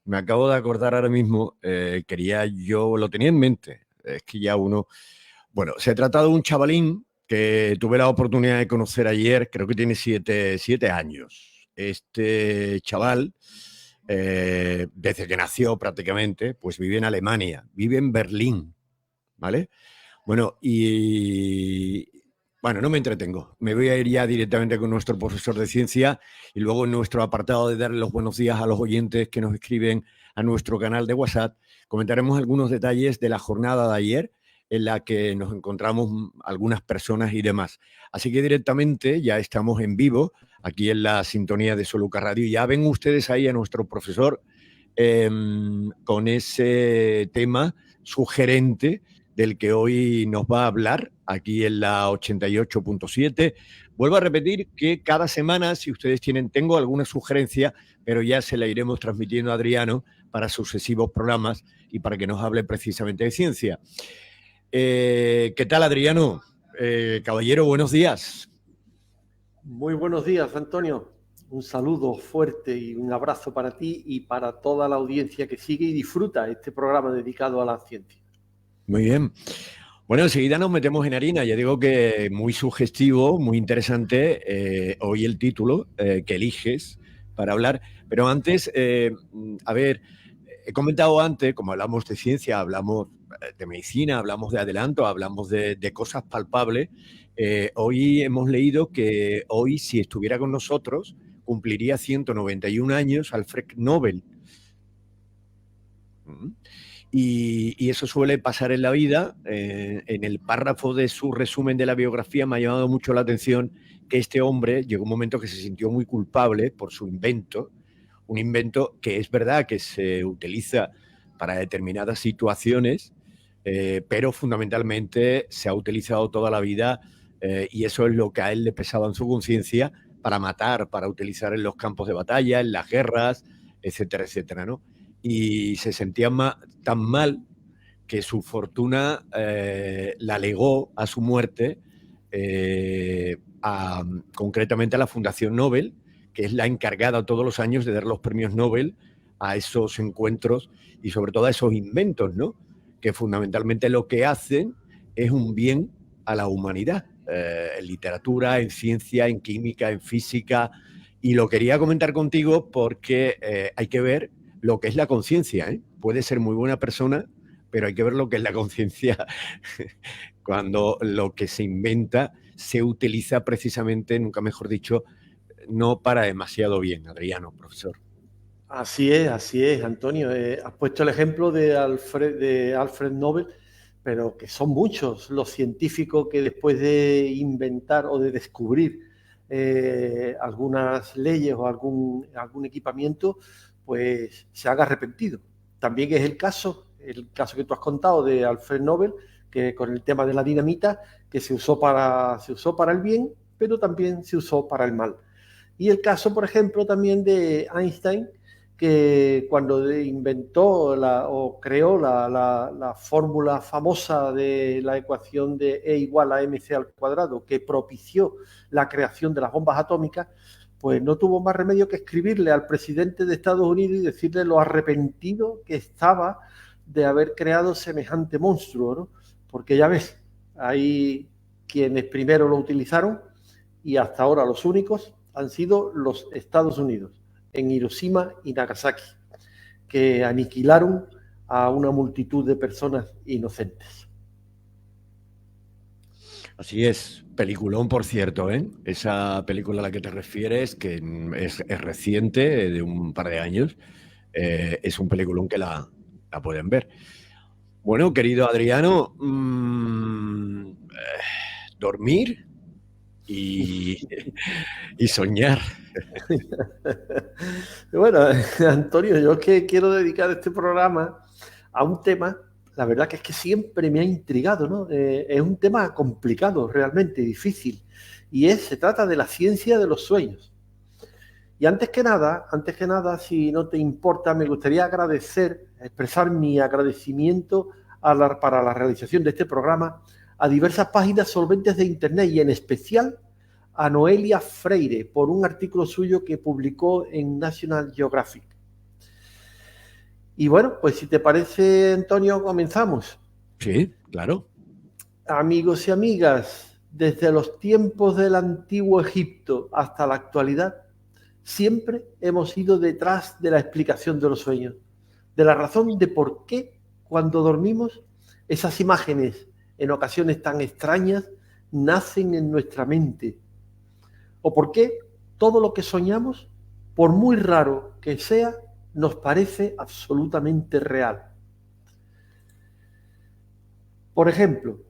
Me acabo de acordar ahora mismo, yo lo tenía en mente, es que ya uno... Bueno, se trata de un chavalín que tuve la oportunidad de conocer ayer, creo que tiene 7 años. Este chaval, desde que nació prácticamente, pues vive en Alemania, vive en Berlín, ¿vale? Bueno, bueno, no me entretengo. Me voy a ir ya directamente con nuestro profesor de ciencia y luego en nuestro apartado de darle los buenos días a los oyentes que nos escriben a nuestro canal de WhatsApp, comentaremos algunos detalles de la jornada de ayer en la que nos encontramos algunas personas y demás. Así que directamente ya estamos en vivo aquí en la sintonía de Soluca Radio. Ya ven ustedes ahí a nuestro profesor con ese tema sugerente del que hoy nos va a hablar aquí en la 88.7. Vuelvo a repetir que cada semana, si ustedes tengo alguna sugerencia, pero ya se la iremos transmitiendo a Adriano para sucesivos programas y para que nos hable precisamente de ciencia. ¿Qué tal, Adriano? Caballero, buenos días. Muy buenos días, Antonio. Un saludo fuerte y un abrazo para ti y para toda la audiencia que sigue y disfruta este programa dedicado a la ciencia. Muy bien. Bueno, enseguida nos metemos en harina. Ya digo que muy sugestivo, muy interesante hoy el título que eliges para hablar. Pero antes, a ver, he comentado antes, como hablamos de ciencia, hablamos de medicina, hablamos de adelanto, hablamos de cosas palpables. Hoy hemos leído que hoy, si estuviera con nosotros, cumpliría 191 años Alfred Nobel. Y eso suele pasar en la vida. En el párrafo de su resumen de la biografía me ha llamado mucho la atención que este hombre llegó un momento que se sintió muy culpable por su invento, un invento que es verdad que se utiliza para determinadas situaciones, pero fundamentalmente se ha utilizado toda la vida y eso es lo que a él le pesaba en su conciencia para matar, para utilizar en los campos de batalla, en las guerras, etcétera, etcétera, ¿no? Y se sentía tan mal que su fortuna la legó a su muerte concretamente a la Fundación Nobel, que es la encargada todos los años de dar los premios Nobel a esos encuentros y sobre todo a esos inventos, ¿no? Que fundamentalmente lo que hacen es un bien a la humanidad, en literatura, en ciencia, en química, en física. Y lo quería comentar contigo porque hay que ver lo que es la conciencia, ¿eh? Puede ser muy buena persona, pero hay que ver lo que es la conciencia cuando lo que se inventa se utiliza precisamente, nunca mejor dicho, no para demasiado bien, Adriano, profesor. Así es, Antonio. Has puesto el ejemplo de Alfred Nobel, pero que son muchos los científicos que después de inventar o de descubrir algunas leyes o algún equipamiento, pues se han arrepentido. También es el caso que tú has contado de Alfred Nobel, que con el tema de la dinamita, que se usó para el bien, pero también se usó para el mal. Y el caso, por ejemplo, también de Einstein, que cuando inventó o creó la fórmula famosa de la ecuación de E igual a mc al cuadrado, que propició la creación de las bombas atómicas, pues no tuvo más remedio que escribirle al presidente de Estados Unidos y decirle lo arrepentido que estaba de haber creado semejante monstruo, ¿no? Porque ya ves, hay quienes primero lo utilizaron y hasta ahora los únicos han sido los Estados Unidos, en Hiroshima y Nagasaki, que aniquilaron a una multitud de personas inocentes. Así es, peliculón, por cierto, ¿eh? Esa película a la que te refieres, que es reciente, de un par de años, es un peliculón que la pueden ver. Bueno, querido Adriano, dormir y soñar. Bueno, Antonio, yo es que quiero dedicar este programa a un tema, la verdad que es que siempre me ha intrigado, ¿no? Es un tema complicado, realmente difícil, y se trata de la ciencia de los sueños. Y antes que nada, si no te importa, me gustaría expresar mi agradecimiento para la realización de este programa a diversas páginas solventes de Internet y en especial a Noelia Freire por un artículo suyo que publicó en National Geographic. Y bueno, pues si te parece, Antonio, comenzamos. Sí, claro. Amigos y amigas, desde los tiempos del antiguo Egipto hasta la actualidad, siempre hemos ido detrás de la explicación de los sueños, de la razón de por qué cuando dormimos esas imágenes, en ocasiones tan extrañas, nacen en nuestra mente, o por qué todo lo que soñamos, por muy raro que sea, nos parece absolutamente real. Por ejemplo,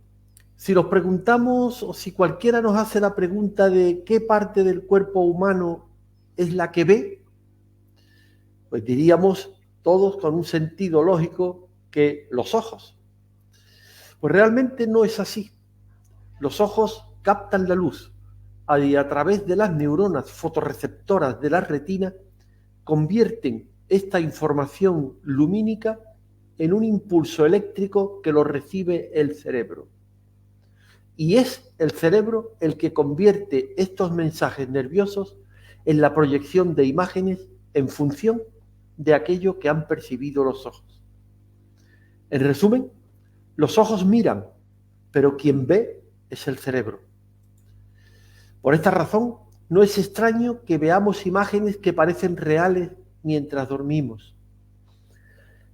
si nos preguntamos o si cualquiera nos hace la pregunta de qué parte del cuerpo humano es la que ve, pues diríamos todos con un sentido lógico que los ojos. Pues realmente no es así. Los ojos captan la luz y a través de las neuronas fotorreceptoras de la retina convierten esta información lumínica en un impulso eléctrico que lo recibe el cerebro. Y es el cerebro el que convierte estos mensajes nerviosos en la proyección de imágenes en función de aquello que han percibido los ojos. En resumen, los ojos miran, pero quien ve es el cerebro. Por esta razón, no es extraño que veamos imágenes que parecen reales mientras dormimos.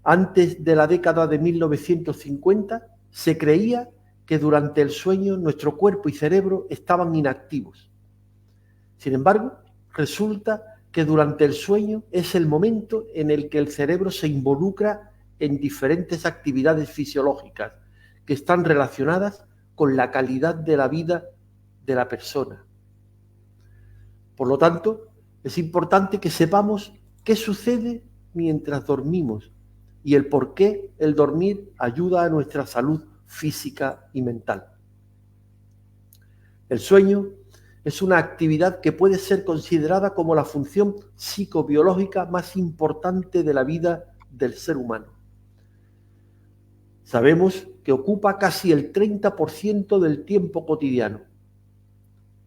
Antes de la década de 1950, se creía que durante el sueño nuestro cuerpo y cerebro estaban inactivos. Sin embargo, resulta que durante el sueño es el momento en el que el cerebro se involucra en diferentes actividades fisiológicas que están relacionadas con la calidad de la vida de la persona. Por lo tanto, es importante que sepamos qué sucede mientras dormimos y el por qué el dormir ayuda a nuestra salud física y mental. El sueño es una actividad que puede ser considerada como la función psicobiológica más importante de la vida del ser humano. Sabemos que ocupa casi el 30% del tiempo cotidiano.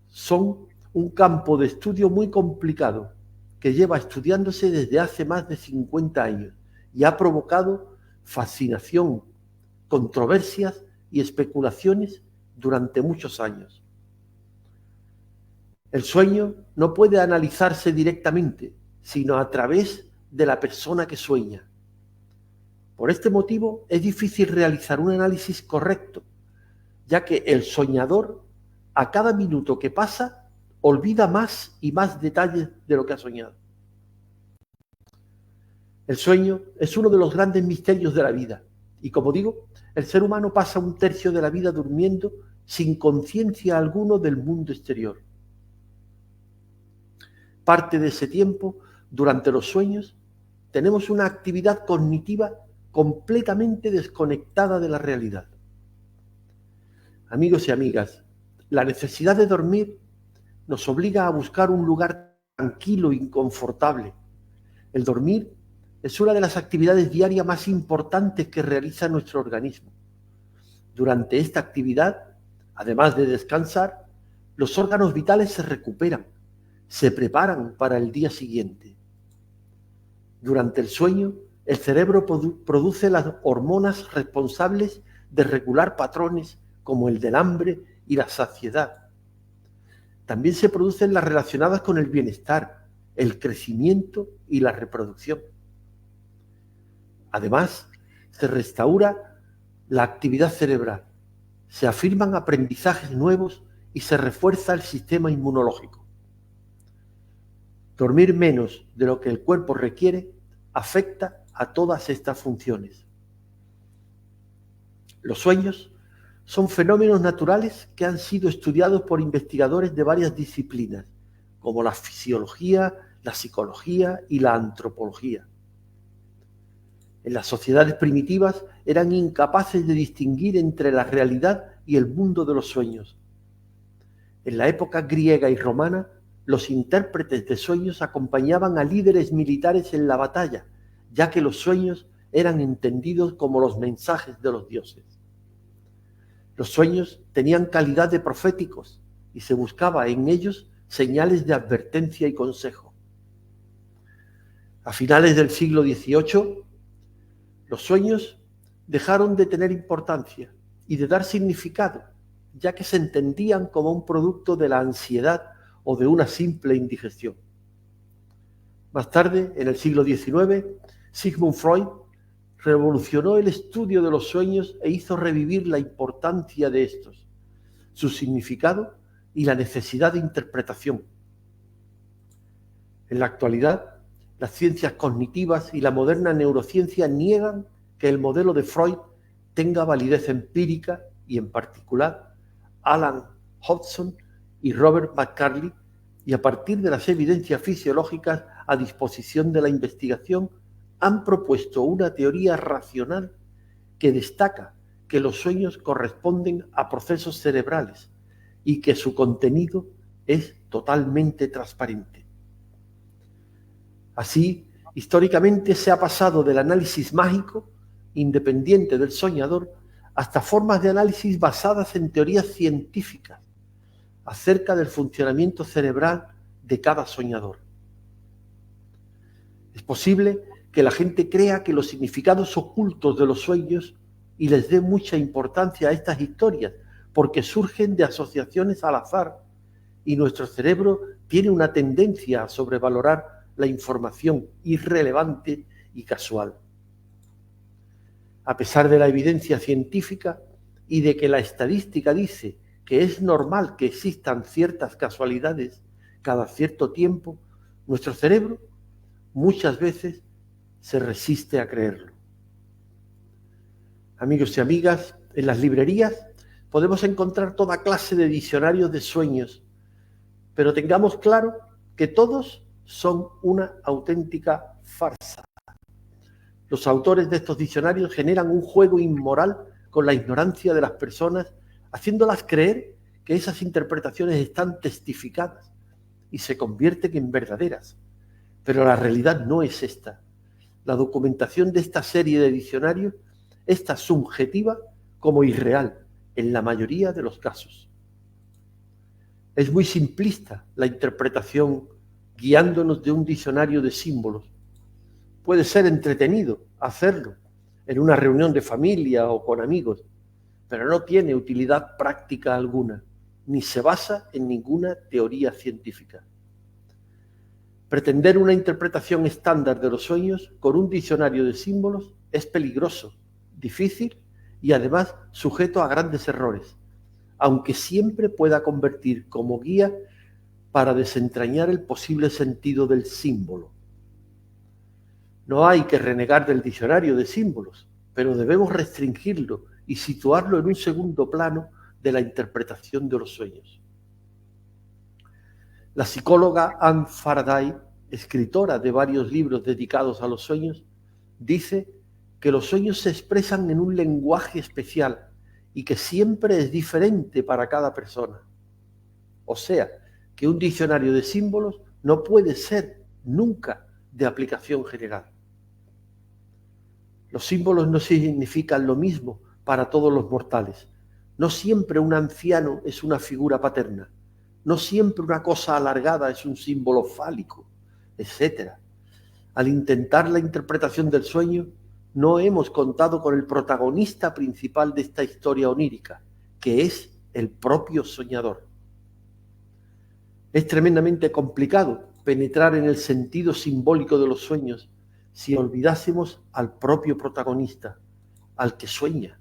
Son un campo de estudio muy complicado que lleva estudiándose desde hace más de 50 años y ha provocado fascinación, controversias y especulaciones durante muchos años. El sueño no puede analizarse directamente, sino a través de la persona que sueña. Por este motivo es difícil realizar un análisis correcto, ya que el soñador, a cada minuto que pasa, olvida más y más detalles de lo que ha soñado. El sueño es uno de los grandes misterios de la vida y, como digo, el ser humano pasa un tercio de la vida durmiendo sin conciencia alguna del mundo exterior. Parte de ese tiempo, durante los sueños, tenemos una actividad cognitiva completamente desconectada de la realidad. Amigos y amigas, la necesidad de dormir nos obliga a buscar un lugar tranquilo y confortable. El dormir es una de las actividades diarias más importantes que realiza nuestro organismo. Durante esta actividad, además de descansar, los órganos vitales se recuperan, se preparan para el día siguiente. Durante el sueño, el cerebro produce las hormonas responsables de regular patrones como el del hambre y la saciedad. También se producen las relacionadas con el bienestar, el crecimiento y la reproducción. Además, se restaura la actividad cerebral, se afirman aprendizajes nuevos y se refuerza el sistema inmunológico. Dormir menos de lo que el cuerpo requiere afecta a todas estas funciones. Los sueños son fenómenos naturales que han sido estudiados por investigadores de varias disciplinas, como la fisiología, la psicología y la antropología. En las sociedades primitivas eran incapaces de distinguir entre la realidad y el mundo de los sueños. En la época griega y romana, los intérpretes de sueños acompañaban a líderes militares en la batalla, ya que los sueños eran entendidos como los mensajes de los dioses. Los sueños tenían calidad de proféticos y se buscaba en ellos señales de advertencia y consejo. A finales del siglo XVIII, Los sueños dejaron de tener importancia y de dar significado, ya que se entendían como un producto de la ansiedad o de una simple indigestión. Más tarde, en el siglo XIX, Sigmund Freud revolucionó el estudio de los sueños e hizo revivir la importancia de estos, su significado y la necesidad de interpretación. En la actualidad, las ciencias cognitivas y la moderna neurociencia niegan que el modelo de Freud tenga validez empírica y, en particular, Alan Hodgson y Robert McCarley, y a partir de las evidencias fisiológicas a disposición de la investigación, han propuesto una teoría racional que destaca que los sueños corresponden a procesos cerebrales y que su contenido es totalmente transparente. Así, históricamente se ha pasado del análisis mágico, independiente del soñador, hasta formas de análisis basadas en teorías científicas acerca del funcionamiento cerebral de cada soñador. Es posible que la gente crea que los significados ocultos de los sueños y les dé mucha importancia a estas historias, porque surgen de asociaciones al azar y nuestro cerebro tiene una tendencia a sobrevalorar la información irrelevante y casual. A pesar de la evidencia científica y de que la estadística dice que es normal que existan ciertas casualidades cada cierto tiempo, nuestro cerebro muchas veces se resiste a creerlo. Amigos y amigas, en las librerías podemos encontrar toda clase de diccionarios de sueños, pero tengamos claro que todos son una auténtica farsa. Los autores de estos diccionarios generan un juego inmoral con la ignorancia de las personas, haciéndolas creer que esas interpretaciones están testificadas y se convierten en verdaderas. Pero la realidad no es esta. La documentación de esta serie de diccionarios es tan subjetiva como irreal en la mayoría de los casos. Es muy simplista la interpretación guiándonos de un diccionario de símbolos. Puede ser entretenido hacerlo en una reunión de familia o con amigos, pero no tiene utilidad práctica alguna, ni se basa en ninguna teoría científica. Pretender una interpretación estándar de los sueños con un diccionario de símbolos es peligroso, difícil y además sujeto a grandes errores, aunque siempre pueda convertir como guía para desentrañar el posible sentido del símbolo. No hay que renegar del diccionario de símbolos, pero debemos restringirlo y situarlo en un segundo plano de la interpretación de los sueños. La psicóloga Anne Faraday, escritora de varios libros dedicados a los sueños, dice que los sueños se expresan en un lenguaje especial y que siempre es diferente para cada persona. O sea, que un diccionario de símbolos no puede ser nunca de aplicación general. Los símbolos no significan lo mismo para todos los mortales. No siempre un anciano es una figura paterna. No siempre una cosa alargada es un símbolo fálico, etc. Al intentar la interpretación del sueño, no hemos contado con el protagonista principal de esta historia onírica, que es el propio soñador. Es tremendamente complicado penetrar en el sentido simbólico de los sueños si olvidásemos al propio protagonista, al que sueña.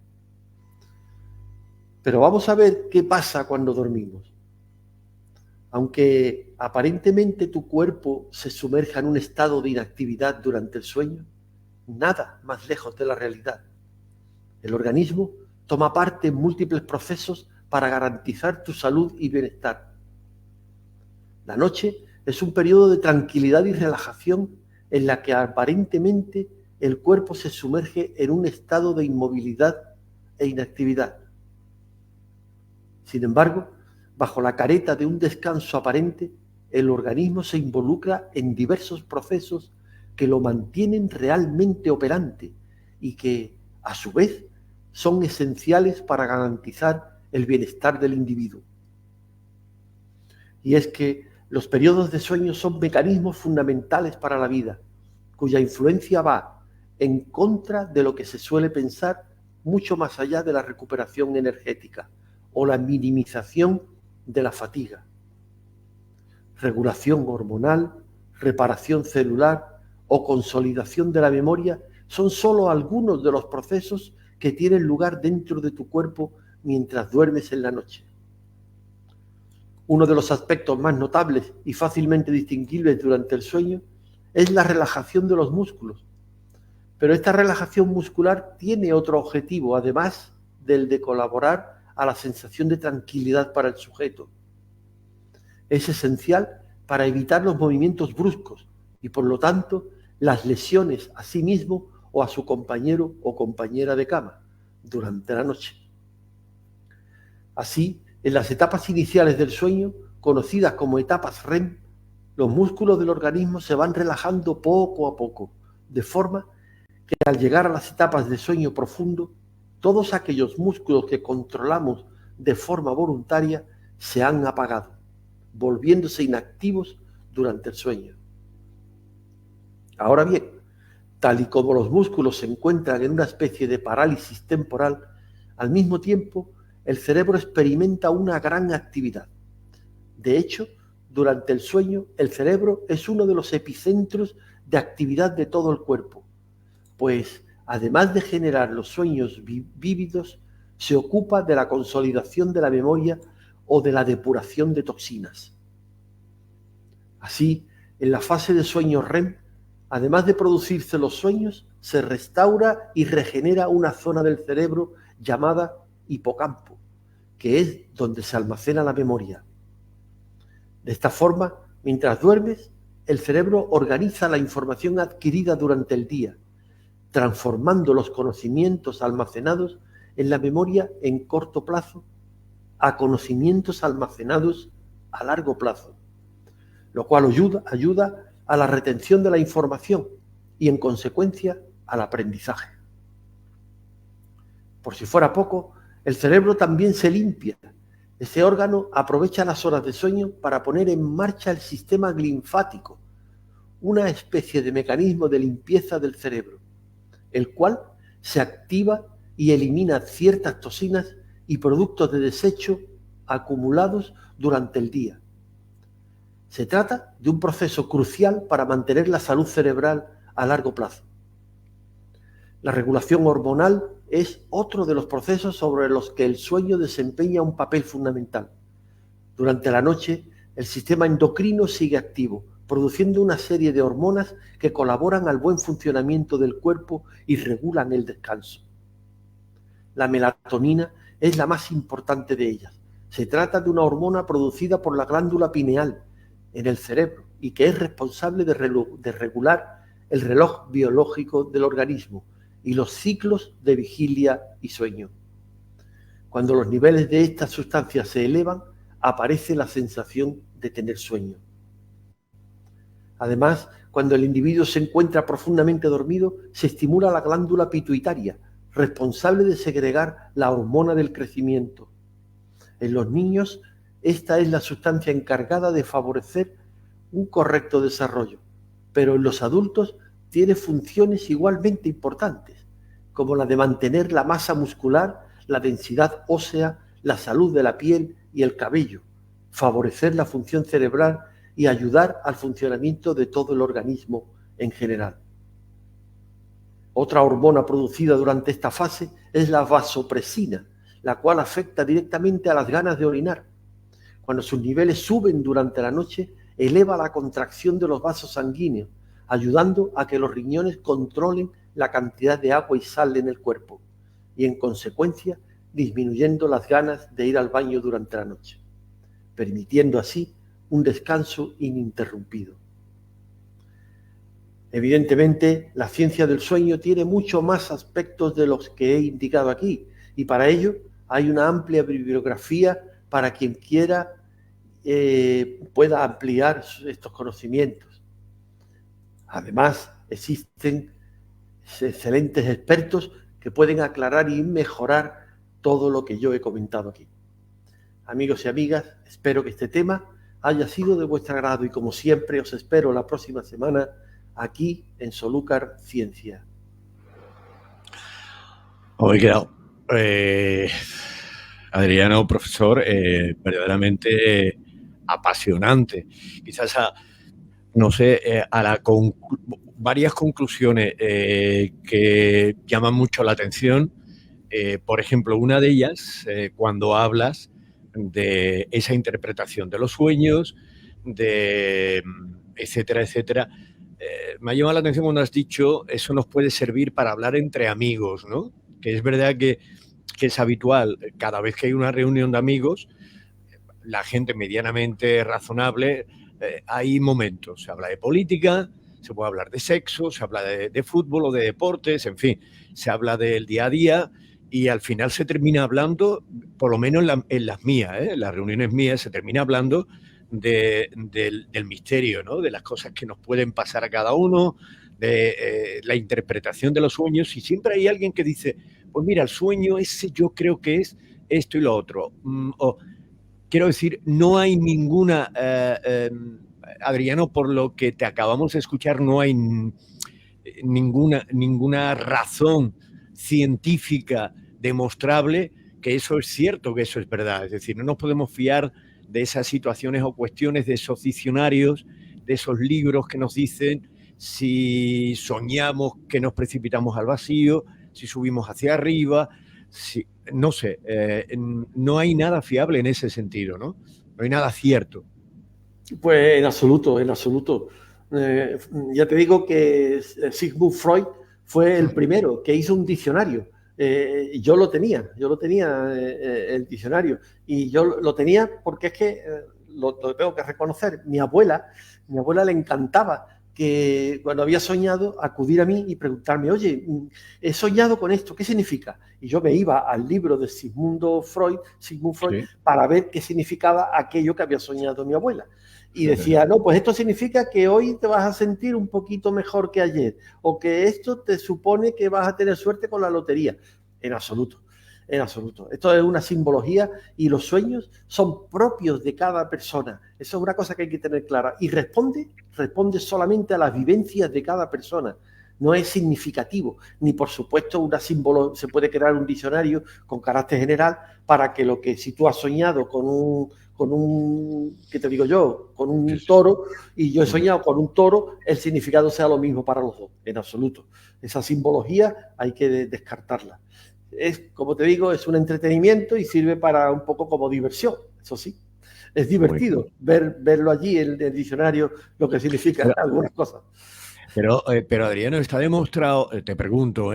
Pero vamos a ver qué pasa cuando dormimos. Aunque aparentemente tu cuerpo se sumerja en un estado de inactividad durante el sueño, nada más lejos de la realidad. El organismo toma parte en múltiples procesos para garantizar tu salud y bienestar. La noche es un periodo de tranquilidad y relajación en la que aparentemente el cuerpo se sumerge en un estado de inmovilidad e inactividad. Sin embargo, bajo la careta de un descanso aparente, el organismo se involucra en diversos procesos que lo mantienen realmente operante y que, a su vez, son esenciales para garantizar el bienestar del individuo. Y es que los periodos de sueño son mecanismos fundamentales para la vida, cuya influencia va en contra de lo que se suele pensar, mucho más allá de la recuperación energética o la minimización de la fatiga. Regulación hormonal, reparación celular o consolidación de la memoria son solo algunos de los procesos que tienen lugar dentro de tu cuerpo mientras duermes en la noche. Uno de los aspectos más notables y fácilmente distinguibles durante el sueño es la relajación de los músculos. Pero esta relajación muscular tiene otro objetivo, además del de colaborar a la sensación de tranquilidad para el sujeto. Es esencial para evitar los movimientos bruscos y, por lo tanto, las lesiones a sí mismo o a su compañero o compañera de cama durante la noche. Así, en las etapas iniciales del sueño, conocidas como etapas REM, los músculos del organismo se van relajando poco a poco, de forma que al llegar a las etapas de sueño profundo, todos aquellos músculos que controlamos de forma voluntaria se han apagado, volviéndose inactivos durante el sueño. Ahora bien, tal y como los músculos se encuentran en una especie de parálisis temporal, al mismo tiempo el cerebro experimenta una gran actividad. De hecho, durante el sueño, el cerebro es uno de los epicentros de actividad de todo el cuerpo, pues además de generar los sueños vívidos, se ocupa de la consolidación de la memoria o de la depuración de toxinas. Así, en la fase de sueño REM, además de producirse los sueños, se restaura y regenera una zona del cerebro llamada hipocampo, que es donde se almacena la memoria. De esta forma, mientras duermes, el cerebro organiza la información adquirida durante el día, transformando los conocimientos almacenados en la memoria en corto plazo a conocimientos almacenados a largo plazo, lo cual ayuda a la retención de la información y, en consecuencia, al aprendizaje. Por si fuera poco, el cerebro también se limpia. Este órgano aprovecha las horas de sueño para poner en marcha el sistema linfático, una especie de mecanismo de limpieza del cerebro, el cual se activa y elimina ciertas toxinas y productos de desecho acumulados durante el día. Se trata de un proceso crucial para mantener la salud cerebral a largo plazo. La regulación hormonal es otro de los procesos sobre los que el sueño desempeña un papel fundamental. Durante la noche, el sistema endocrino sigue activo, produciendo una serie de hormonas que colaboran al buen funcionamiento del cuerpo y regulan el descanso. La melatonina es la más importante de ellas. Se trata de una hormona producida por la glándula pineal en el cerebro y que es responsable de regular el reloj biológico del organismo y los ciclos de vigilia y sueño. Cuando los niveles de estas sustancias se elevan, aparece la sensación de tener sueño. Además, cuando el individuo se encuentra profundamente dormido, se estimula la glándula pituitaria, responsable de segregar la hormona del crecimiento. En los niños, esta es la sustancia encargada de favorecer un correcto desarrollo, pero en los adultos tiene funciones igualmente importantes, como la de mantener la masa muscular, la densidad ósea, la salud de la piel y el cabello, favorecer la función cerebral y ayudar al funcionamiento de todo el organismo en general. Otra hormona producida durante esta fase es la vasopresina, la cual afecta directamente a las ganas de orinar. Cuando sus niveles suben durante la noche, eleva la contracción de los vasos sanguíneos, ayudando a que los riñones controlen la cantidad de agua y sal en el cuerpo y, en consecuencia, disminuyendo las ganas de ir al baño durante la noche, permitiendo así un descanso ininterrumpido. Evidentemente, la ciencia del sueño tiene mucho más aspectos de los que he indicado aquí, y para ello hay una amplia bibliografía para quien quiera pueda ampliar estos conocimientos. Además, existen excelentes expertos que pueden aclarar y mejorar todo lo que yo he comentado aquí. Amigos y amigas, espero que este tema haya sido de vuestro agrado y, como siempre, os espero la próxima semana aquí en Solúcar Ciencia. Hoy quedado. Adriano, profesor, verdaderamente apasionante. Quizás no sé, varias conclusiones que llaman mucho la atención. Por ejemplo, una de ellas, cuando hablas de esa interpretación de los sueños, de etcétera, etcétera. Me ha llamado la atención cuando has dicho eso nos puede servir para hablar entre amigos, ¿no? Que es verdad que es habitual, cada vez que hay una reunión de amigos, la gente medianamente razonable, hay momentos, se habla de política, se puede hablar de sexo, se habla de fútbol o de deportes, en fin, se habla del día a día y al final se termina hablando, por lo menos en las mías, en las reuniones mías, se termina hablando del misterio, ¿no? De las cosas que nos pueden pasar a cada uno, de la interpretación de los sueños, y siempre hay alguien que dice, pues mira, el sueño ese yo creo que es esto y lo otro. Quiero decir, no hay ninguna, Adriano, por lo que te acabamos de escuchar, no hay ninguna razón científica demostrable que eso es cierto, que eso es verdad. Es decir, no nos podemos fiar de esas situaciones o cuestiones, de esos diccionarios, de esos libros que nos dicen si soñamos que nos precipitamos al vacío, si subimos hacia arriba, no sé, no hay nada fiable en ese sentido, ¿no? No hay nada cierto. Pues en absoluto, en absoluto. Ya te digo que Sigmund Freud fue el primero que hizo un diccionario. Yo lo tenía el diccionario. Y yo lo tenía porque es que, lo tengo que reconocer, mi abuela le encantaba que cuando había soñado acudir a mí y preguntarme, oye, he soñado con esto, ¿qué significa? Y yo me iba al libro de Sigmund Freud, sí, para ver qué significaba aquello que había soñado mi abuela. Y decía, no, pues esto significa que hoy te vas a sentir un poquito mejor que ayer, o que esto te supone que vas a tener suerte con la lotería. En absoluto, en absoluto. Esto es una simbología y los sueños son propios de cada persona. Eso es una cosa que hay que tener clara. Y responde solamente a las vivencias de cada persona. No es significativo, ni por supuesto una símbolo, se puede crear un diccionario con carácter general para que lo que si tú has soñado con un, ¿qué te digo yo? Con un toro, y yo he soñado con un toro, el significado sea lo mismo para los dos, en absoluto. Esa simbología hay que descartarla. Es, como te digo, es un entretenimiento y sirve para un poco como diversión, eso sí. Es divertido verlo allí en el diccionario, lo que significa algunas cosas. Pero Adriano, está demostrado, te pregunto,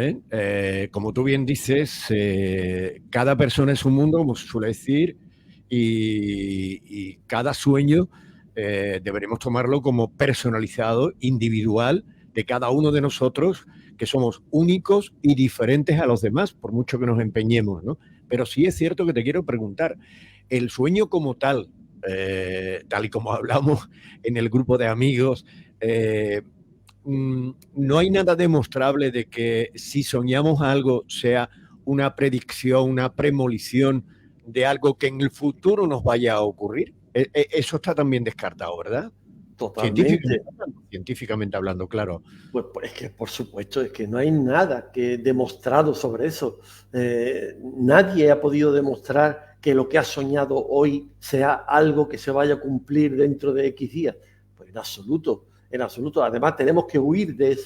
como tú bien dices, cada persona es un mundo, como se suele decir, y cada sueño deberemos tomarlo como personalizado, individual, de cada uno de nosotros, que somos únicos y diferentes a los demás, por mucho que nos empeñemos, ¿no? Pero sí es cierto que te quiero preguntar, el sueño como tal, tal y como hablamos en el grupo de amigos, no hay nada demostrable de que si soñamos algo sea una predicción, una premonición de algo que en el futuro nos vaya a ocurrir. Eso está también descartado, ¿verdad? Totalmente. Científicamente hablando, claro. Pues es que, por supuesto, es que no hay nada que demostrado sobre eso. Nadie ha podido demostrar que lo que has soñado hoy sea algo que se vaya a cumplir dentro de X días. Pues en absoluto, en absoluto. Además, tenemos que huir de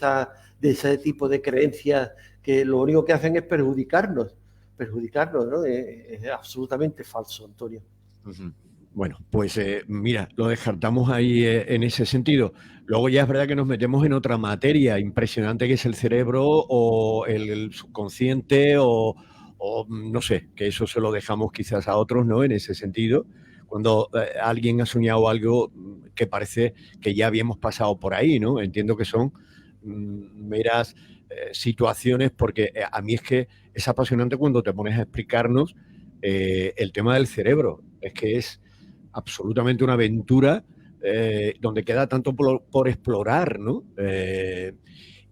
ese tipo de creencias que lo único que hacen es perjudicarnos, ¿no? Es absolutamente falso, Antonio. Bueno, pues mira, lo descartamos ahí en ese sentido. Luego ya es verdad que nos metemos en otra materia impresionante que es el cerebro o el subconsciente o no sé, que eso se lo dejamos quizás a otros, ¿no? En ese sentido, cuando alguien ha soñado algo que parece que ya habíamos pasado por ahí, ¿no? Entiendo que son meras situaciones, porque a mí es que es apasionante cuando te pones a explicarnos el tema del cerebro. Es que es absolutamente una aventura donde queda tanto por explorar, ¿no?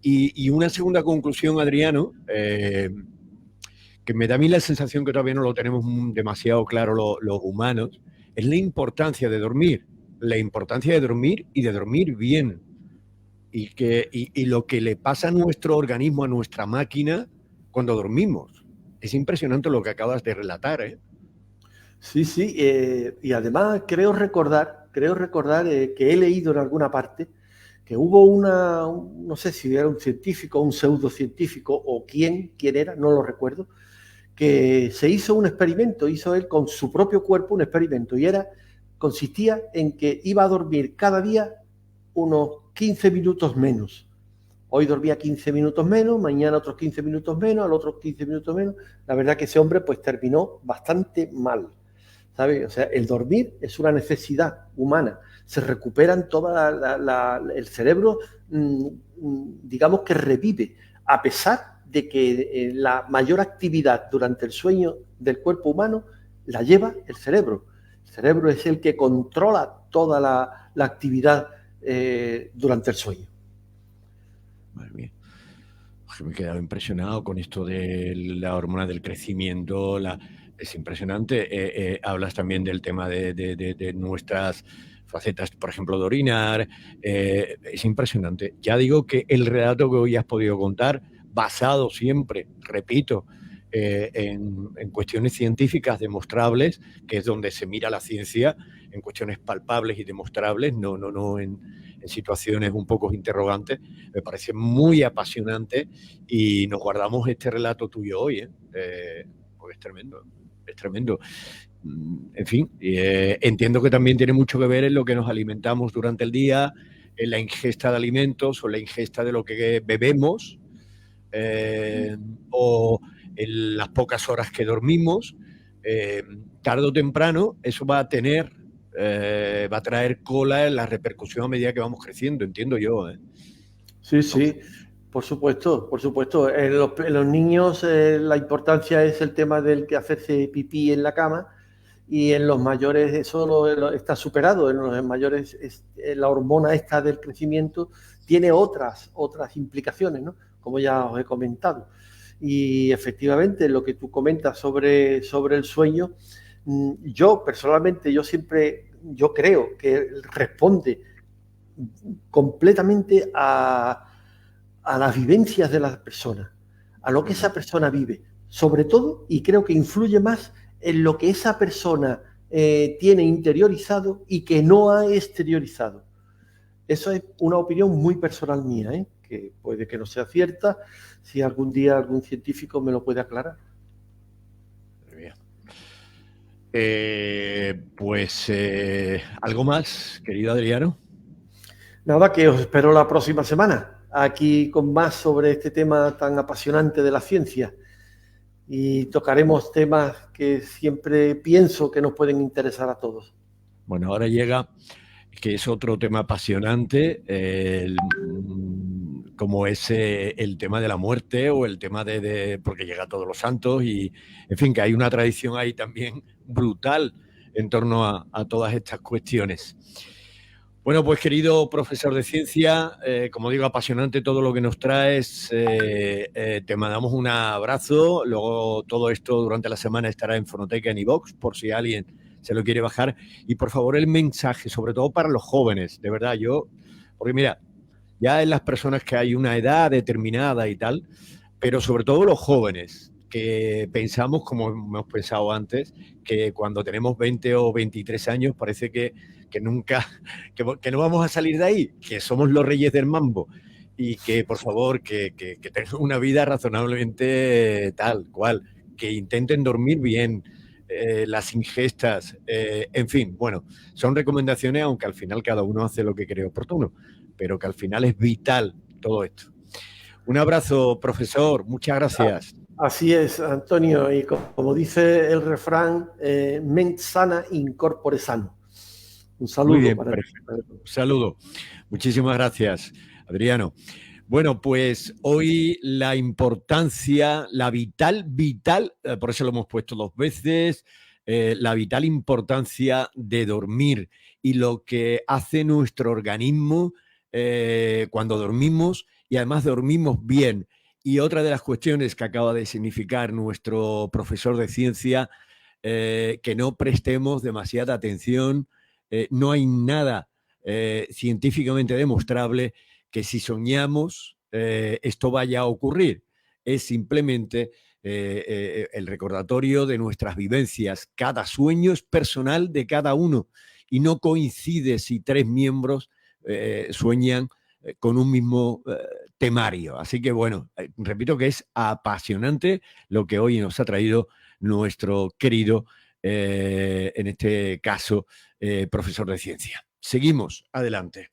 Y una segunda conclusión, Adriano, que me da a mí la sensación que todavía no lo tenemos demasiado claro los humanos, es la importancia de dormir. La importancia de dormir y de dormir bien. Y lo que le pasa a nuestro organismo, a nuestra máquina, cuando dormimos. Es impresionante lo que acabas de relatar, ¿eh? Sí, sí, y además creo recordar que he leído en alguna parte que hubo no sé si era un científico, un pseudocientífico o quién era, no lo recuerdo, que se hizo un experimento, hizo él con su propio cuerpo un experimento y consistía en que iba a dormir cada día unos 15 minutos menos. Hoy dormía 15 minutos menos, mañana otros 15 minutos menos, al otros 15 minutos menos. La verdad que ese hombre pues terminó bastante mal, ¿sabes? O sea, el dormir es una necesidad humana. Se recuperan el cerebro, digamos que revive, a pesar de que la mayor actividad durante el sueño del cuerpo humano la lleva el cerebro. El cerebro es el que controla toda la actividad durante el sueño. Madre mía. Me he quedado impresionado con esto de la hormona del crecimiento. Es impresionante. Hablas también del tema de nuestras facetas, por ejemplo, de orinar. Es impresionante. Ya digo que el relato que hoy has podido contar, basado siempre, repito, en cuestiones científicas demostrables, que es donde se mira la ciencia, en cuestiones palpables y demostrables, no en situaciones un poco interrogantes. Me parece muy apasionante y nos guardamos este relato tuyo hoy, ¿eh? Porque es tremendo, es tremendo. En fin, entiendo que también tiene mucho que ver en lo que nos alimentamos durante el día, en la ingesta de alimentos o la ingesta de lo que bebemos, eh, o en las pocas horas que dormimos. Tarde o temprano eso va a traer cola en la repercusión a medida que vamos creciendo, entiendo yo, ¿eh? Sí, No sé. sí, por supuesto, por supuesto. En los niños la importancia es el tema del que hacerse pipí en la cama y en los mayores eso está superado. En los mayores la hormona esta del crecimiento tiene otras implicaciones, ¿no? Como ya os he comentado. Y efectivamente lo que tú comentas sobre el sueño, yo personalmente, yo creo que responde completamente a las vivencias de las personas, a lo que esa persona vive, sobre todo, y creo que influye más en lo que esa persona tiene interiorizado y que no ha exteriorizado. Eso es una opinión muy personal mía, que puede que no sea cierta, si algún día algún científico me lo puede aclarar. ¿Algo más, querido Adriano? Nada, que os espero la próxima semana, aquí con más sobre este tema tan apasionante de la ciencia. Y tocaremos temas que siempre pienso que nos pueden interesar a todos. Bueno, ahora llega, que es otro tema apasionante, como es el tema de la muerte o el tema porque llega todos los santos y, en fin, que hay una tradición ahí también brutal en torno a todas estas cuestiones. Bueno, pues querido profesor de ciencia, como digo, apasionante todo lo que nos traes. Te mandamos un abrazo. Luego todo esto durante la semana estará en Fonoteca, en iVoox, por si alguien se lo quiere bajar. Y por favor el mensaje, sobre todo para los jóvenes, de verdad, porque mira, ya en las personas que hay una edad determinada y tal, pero sobre todo los jóvenes, que pensamos, como hemos pensado antes, que cuando tenemos 20 o 23 años parece que nunca, que no vamos a salir de ahí, que somos los reyes del mambo y que, por favor, que tengan una vida razonablemente tal cual, que intenten dormir bien, las ingestas, en fin, bueno, son recomendaciones, aunque al final cada uno hace lo que cree oportuno, pero que al final es vital todo esto. Un abrazo, profesor. Muchas gracias. Así es, Antonio, y como dice el refrán, ment sana in corpore sano. Un Muy saludo bien, para ti. perfecto. Un saludo. Muchísimas gracias, Adriano. Bueno, pues hoy la importancia, la vital, por eso lo hemos puesto dos veces, la vital importancia de dormir y lo que hace nuestro organismo cuando dormimos y además dormimos bien. Y otra de las cuestiones que acaba de significar nuestro profesor de ciencia, que no prestemos demasiada atención. No hay nada científicamente demostrable que si soñamos esto vaya a ocurrir. es simplemente el recordatorio de nuestras vivencias. Cada sueño es personal de cada uno y no coincide si 3 miembros sueñan con un mismo temario. Así que bueno, repito que es apasionante lo que hoy nos ha traído nuestro querido, en este caso, profesor de ciencia. Seguimos adelante.